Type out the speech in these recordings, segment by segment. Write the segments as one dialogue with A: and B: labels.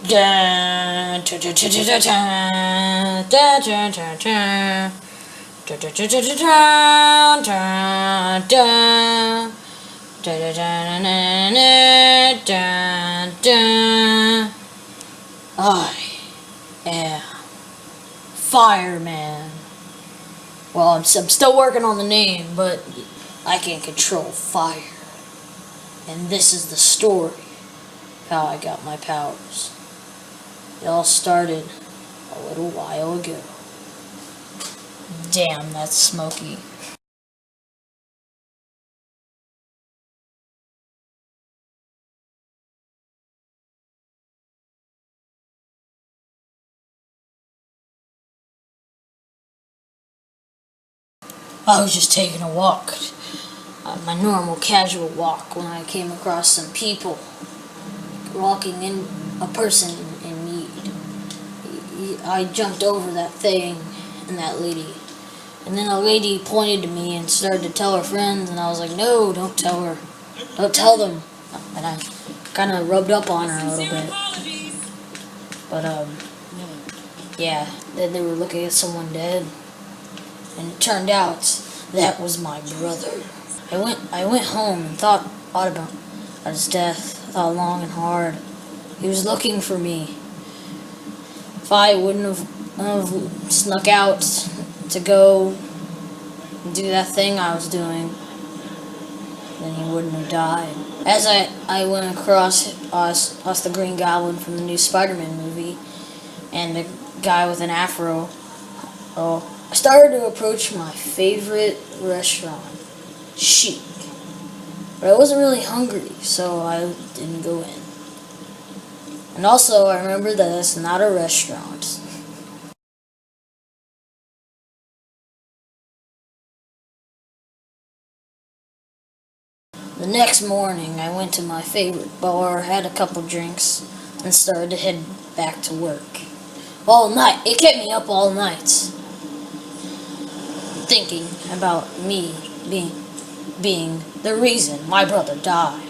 A: Dun, dun, dun, dun, dun, dun, dun, dun, dun, dun. Dun, dun, dun, dun, dun, dun, dun. Dun, dun, dun, dun, dun. I am Fireman. Well, I'm still working on the name, but I can control fire. And this is the story of how I got my powers. It all started a little while ago. Damn, that's smoky. I was just taking a walk, my normal casual walk, when I came across some people walking in a person in need. I jumped over that thing and that lady. And then a lady pointed to me and started to tell her friends, and I was like, no, don't tell her. Don't tell them. And I kind of rubbed up on her a little bit. But, yeah, then they were looking at someone dead. And it turned out that was my brother. I went home and thought about his death. I thought long and hard. He was looking for me. If I wouldn't have snuck out to go and do that thing I was doing, then he wouldn't have died. As I went across the Green Goblin from the new Spider-Man movie, and the guy with an afro, I started to approach my favorite restaurant, Chic. But I wasn't really hungry, so I didn't go in. And also, I remember that it's not a restaurant. The next morning, I went to my favorite bar, had a couple drinks, and started to head back to work. All night. It kept me up all night, thinking about me being the reason my brother died.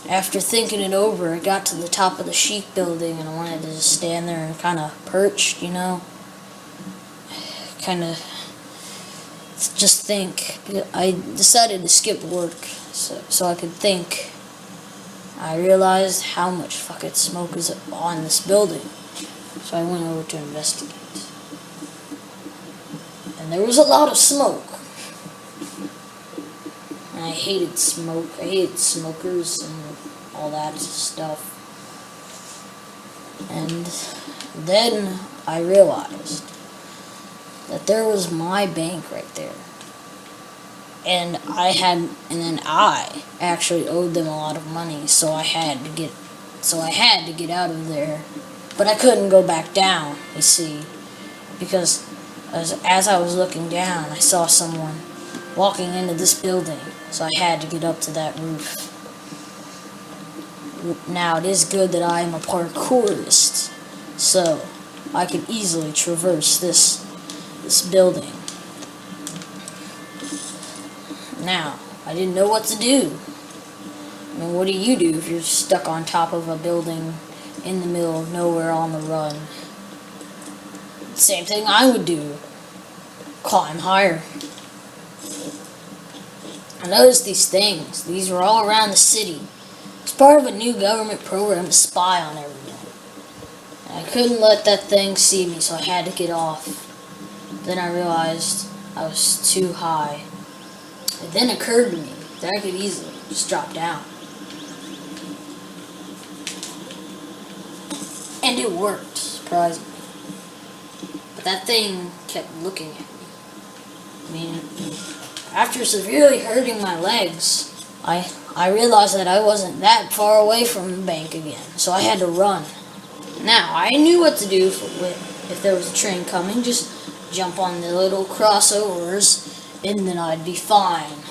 A: After thinking it over, I got to the top of the Chic building, and I wanted to just stand there and kind of perched, kind of just think. I decided to skip work so I could think. I realized how much fucking smoke is on this building, so I went over to investigate. And there was a lot of smoke. And I hated smoke. I hated smokers and all that stuff. And then I realized that there was my bank right there. And then I actually owed them a lot of money, so I had to get out of there. But I couldn't go back down, you see, because as I was looking down, I saw someone walking into this building, so I had to get up to that roof. Now, it is good that I am a parkourist, so I could easily traverse this building. Now, I didn't know what to do. I mean, what do you do if you're stuck on top of a building in the middle of nowhere on the run? Same thing I would do. Climb higher. I noticed these things. These were all around the city. It's part of a new government program to spy on everyone. And I couldn't let that thing see me, so I had to get off. Then I realized I was too high. It then occurred to me that I could easily just drop down. And it worked, surprisingly. But that thing kept looking at me. I mean, after severely hurting my legs, I realized that I wasn't that far away from the bank again, so I had to run. Now, I knew what to do if there was a train coming. Just jump on the little crossovers, and then I'd be fine.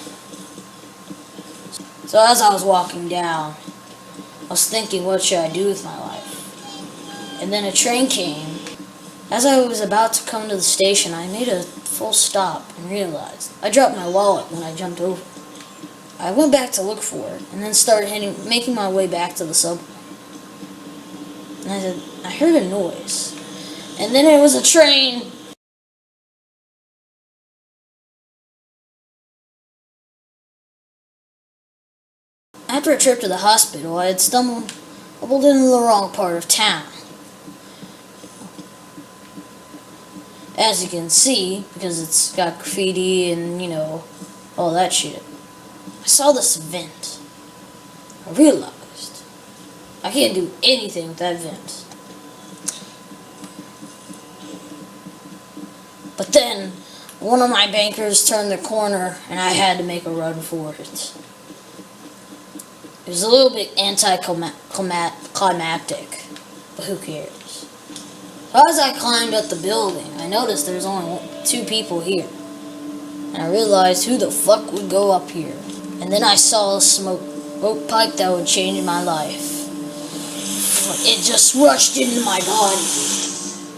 A: So as I was walking down, I was thinking, what should I do with my life? And then a train came. As I was about to come to the station, I made a full stop and realized I dropped my wallet when I jumped over. I went back to look for it, and then started making my way back to the subway. And I said, I heard a noise. And then it was a train. After a trip to the hospital, I had stumbled into the wrong part of town. As you can see, because it's got graffiti and, all that shit, I saw this vent. I realized I can't do anything with that vent. But then, one of my bankers turned the corner and I had to make a run for it. It was a little bit anticlimactic, but who cares? So as I climbed up the building, I noticed there's only 2 people here. And I realized who the fuck would go up here. And then I saw a smoke pipe that would change my life. It just rushed into my body.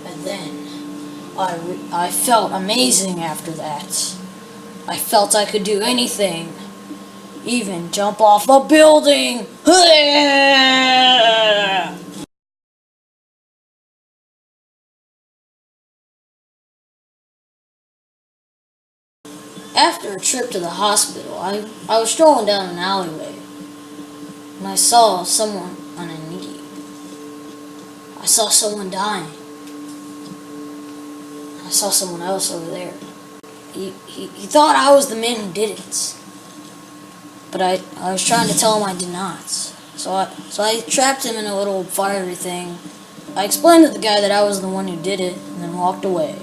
A: And then I felt amazing after that. I felt I could do anything. Even jump off a building! After a trip to the hospital, I was strolling down an alleyway, and I saw someone on a knee. I saw someone dying. I saw someone else over there. He thought I was the man who did it. But I was trying to tell him I did not. So I trapped him in a little fiery thing. I explained to the guy that I was the one who did it, and then walked away.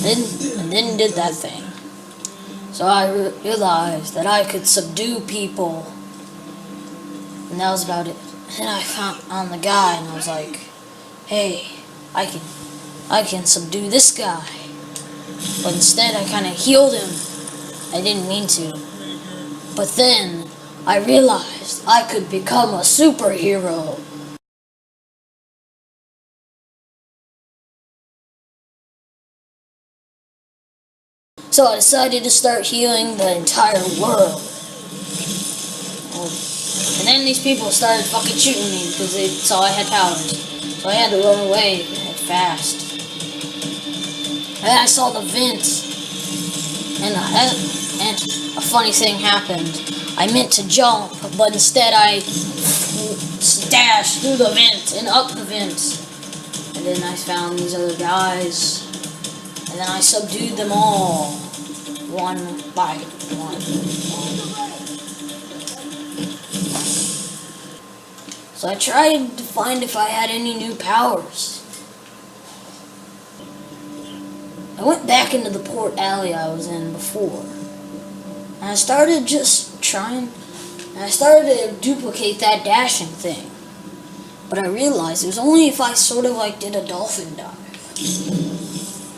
A: And then did that thing. So I realized that I could subdue people. And that was about it. And then I found the guy, and I was like, hey, I can subdue this guy. But instead I kind of healed him. I didn't mean to. But then I realized I could become a superhero. So I decided to start healing the entire world. And then these people started fucking shooting me because they saw I had powers. So I had to run away fast. And then I saw the vent. And a funny thing happened. I meant to jump, but instead I dashed through the vent and up the vent. And then I found these other guys. And then I subdued them all, one by one. So I tried to find if I had any new powers. I went back into the port alley I was in before. And I started just trying. And I started to duplicate that dashing thing. But I realized it was only if I sort of like did a dolphin dive,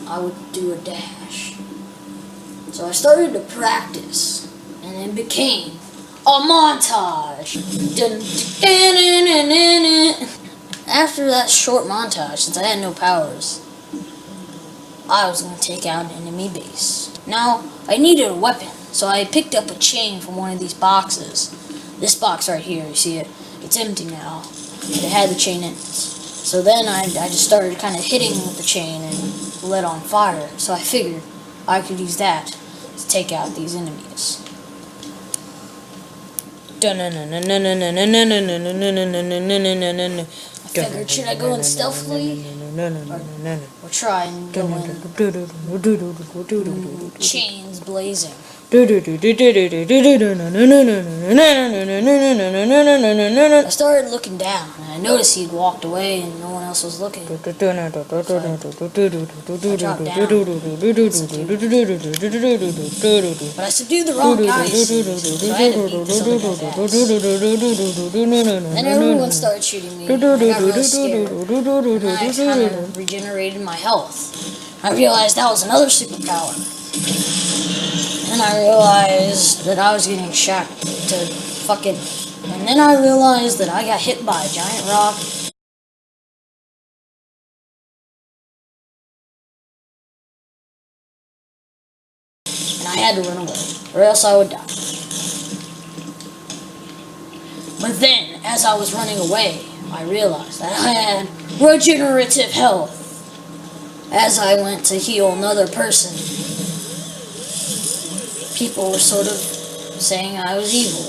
A: I would do a dash. So I started to practice. And it became a montage. After that short montage, since I had no powers, I was going to take out an enemy base. Now, I needed a weapon, so I picked up a chain from one of these boxes. This box right here, you see it? It's empty now. It had the chain in it. So then I just started kind of hitting with the chain and lit on fire. So I figured I could use that to take out these enemies. I figured, should I go in stealthily? Or try and go in chains blazing? I started looking down, and I noticed he'd walked away and no one else was looking. So I dropped down. But I subdued the wrong guy, so I had to beat this other guy's ass. Then everyone started shooting me, and I got really scared. And I kind of regenerated my health. I realized that was another superpower. And I realized that I was getting shot to fucking... And then I realized that I got hit by a giant rock. And I had to run away, or else I would die. But then, as I was running away, I realized that I had regenerative health. As I went to heal another person, people were sort of saying I was evil.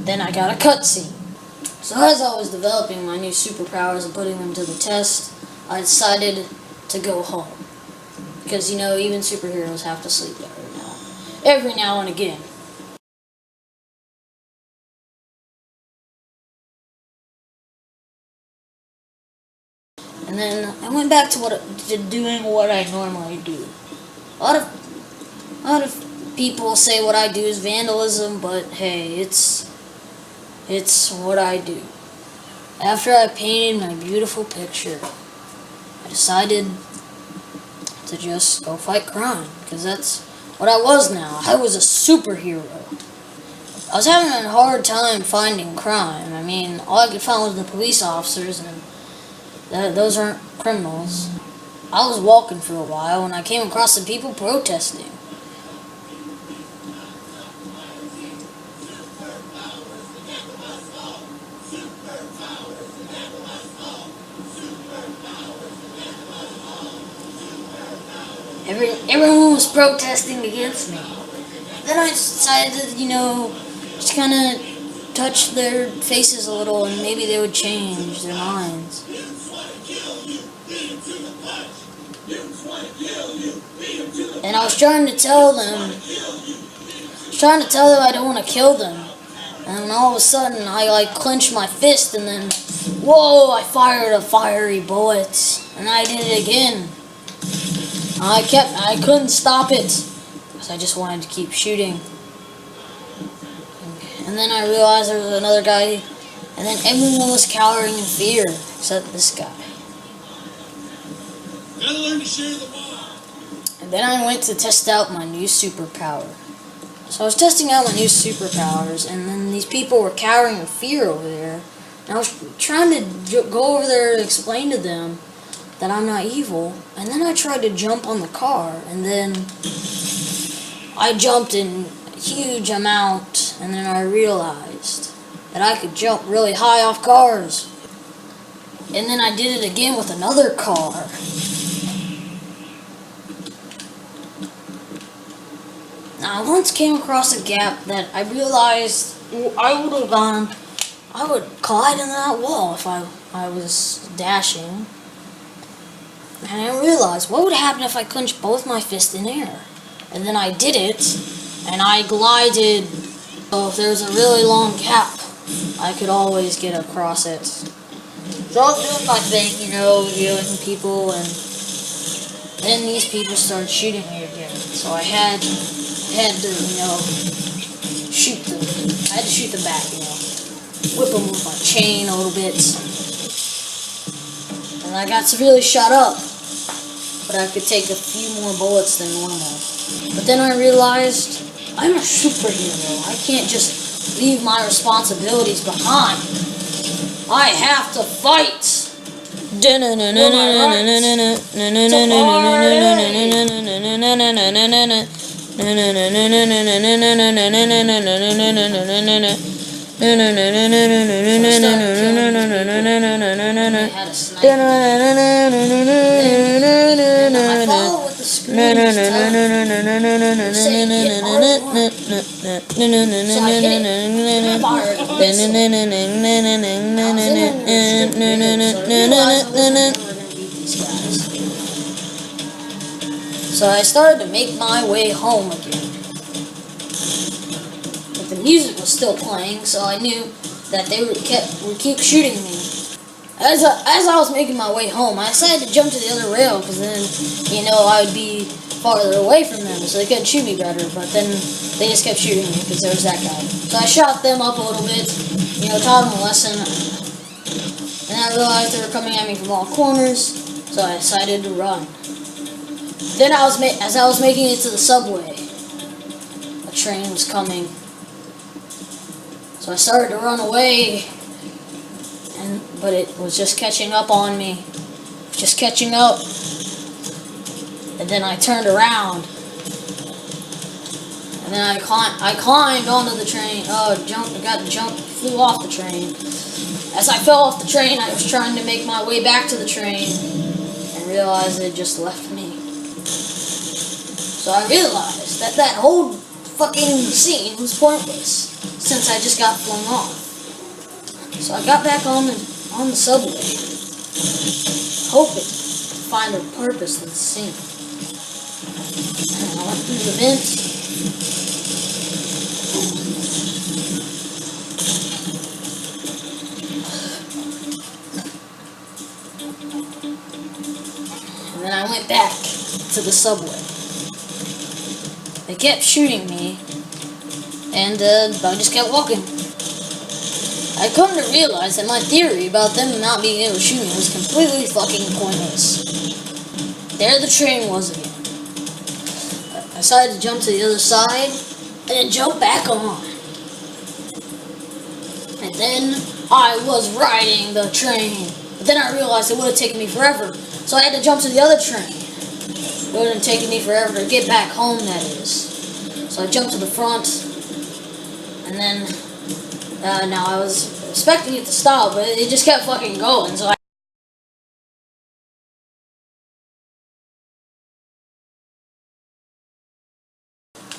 A: Then I got a cutscene. So as I was developing my new superpowers and putting them to the test, I decided to go home. Because, even superheroes have to sleep every now and again. And then I went back to doing what I normally do. A lot of people say what I do is vandalism, but hey, it's what I do. After I painted my beautiful picture, I decided to just go fight crime, because that's what I was now. I was a superhero. I was having a hard time finding crime. I mean, all I could find was the police officers, and those aren't criminals. I was walking for a while, and I came across some people protesting. Everyone was protesting against me. Then I decided to, just kind of touch their faces a little, and maybe they would change their minds. And I was trying to tell them I don't want to kill them. And all of a sudden, I clenched my fist, and then, whoa, I fired a fiery bullet. And I did it again. I couldn't stop it, because I just wanted to keep shooting. And then I realized there was another guy, and then everyone was cowering in fear, except this guy.
B: Gotta learn to share the ball.
A: And then I went to test out my new superpower. So I was testing out my new superpowers, and then these people were cowering in fear over there. And I was trying to go over there and explain to them that I'm not evil, and then I tried to jump on the car, and then I jumped in a huge amount, and then I realized that I could jump really high off cars. And then I did it again with another car. Now, I once came across a gap that I realized I would collide into that wall if I was dashing. And I realized, what would happen if I clenched both my fists in air? And then I did it, and I glided. So if there was a really long gap, I could always get across it. So I was doing my thing, healing people, and then these people started shooting me again. So I had to, shoot them. I had to shoot them back, whip them with my chain a little bit. And I got severely shot up, but I could take a few more bullets than normal. But then I realized I'm a superhero. I can't just leave my responsibilities behind. I have to fight for my rights. I had a sniper. I follow what the screen was telling me. Saying hit R1. So I hit it. And I fired a pistol. I was in so I realized I wasn't ever going to beat these guys. So I started to make my way home again. The music was still playing, so I knew that they would keep shooting me. As I was making my way home, I decided to jump to the other rail, because then, I would be farther away from them, so they couldn't shoot me better. But then they just kept shooting me, because there was that guy. So I shot them up a little bit, taught them a lesson. And I realized they were coming at me from all corners, so I decided to run. Then as I was making it to the subway, a train was coming. So I started to run away, but it was just catching up on me. Just catching up. And then I turned around. And then I climbed onto the train. I got jumped flew off the train. As I fell off the train, I was trying to make my way back to the train and realized it just left me. So I realized that that whole fucking scene was pointless since I just got flung off. So I got back on the subway, hoping to find a purpose in the scene. And I went through the vent. And then I went back to the subway. They kept shooting me, and I just kept walking. I come to realize that my theory about them not being able to shoot me was completely fucking pointless. There the train was again. I decided to jump to the other side, and then jump back on. And then I was riding the train. But then I realized it would have taken me forever, so I had to jump to the other train. It would have taken me forever to get back home, that is. So I jumped to the front, and then, now I was expecting it to stop, but it just kept fucking going, so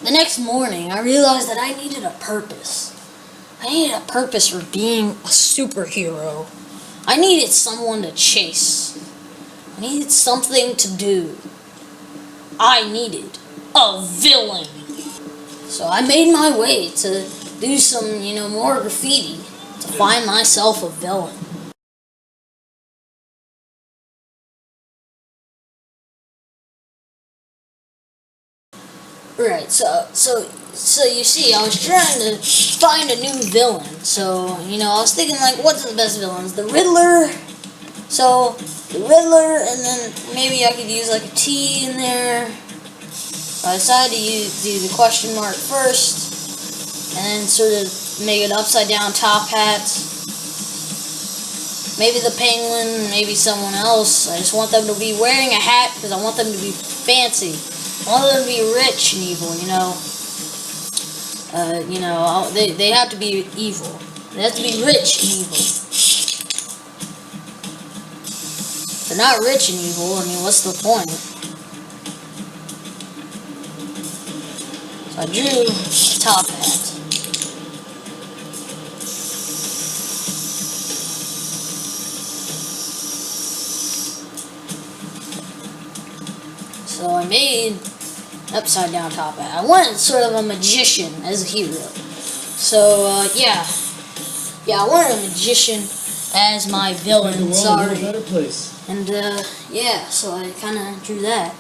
A: the next morning, I realized that I needed a purpose. I needed a purpose for being a superhero. I needed someone to chase. I needed something to do. I needed a villain. So I made my way to do some, more graffiti to find myself a villain. Right, so you see, I was trying to find a new villain. So, I was thinking, like, what's the best villains? The Riddler? So, the Riddler, and then maybe I could use, like, a T in there. So I decided to do the question mark first, and then sort of make an upside-down top hat. Maybe the Penguin, maybe someone else. I just want them to be wearing a hat because I want them to be fancy. I want them to be rich and evil, they have to be evil. They have to be rich and evil. If they're not rich and evil, what's the point? So I drew a top hat. So I made an upside down top hat. I wanted sort of a magician as a hero. So, yeah, I wanted a magician as my villain, sorry. And, yeah, so I kind of drew that.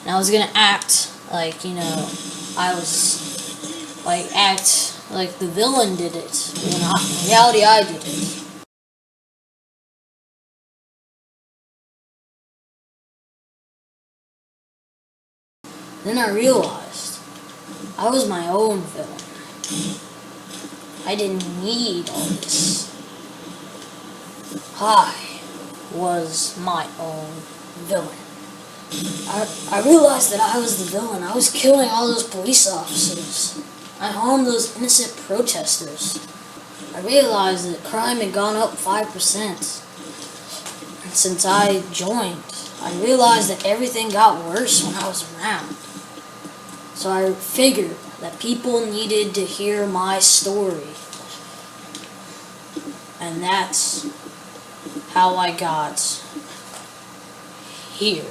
A: And I was gonna act like, I was, act like the villain did it. In reality, I did it. Then I realized I was my own villain. I didn't need all this. I was my own villain. I realized that I was the villain. I was killing all those police officers. I harmed those innocent protesters. I realized that crime had gone up 5%. And since I joined, I realized that everything got worse when I was around. So I figured that people needed to hear my story. And that's how I got here.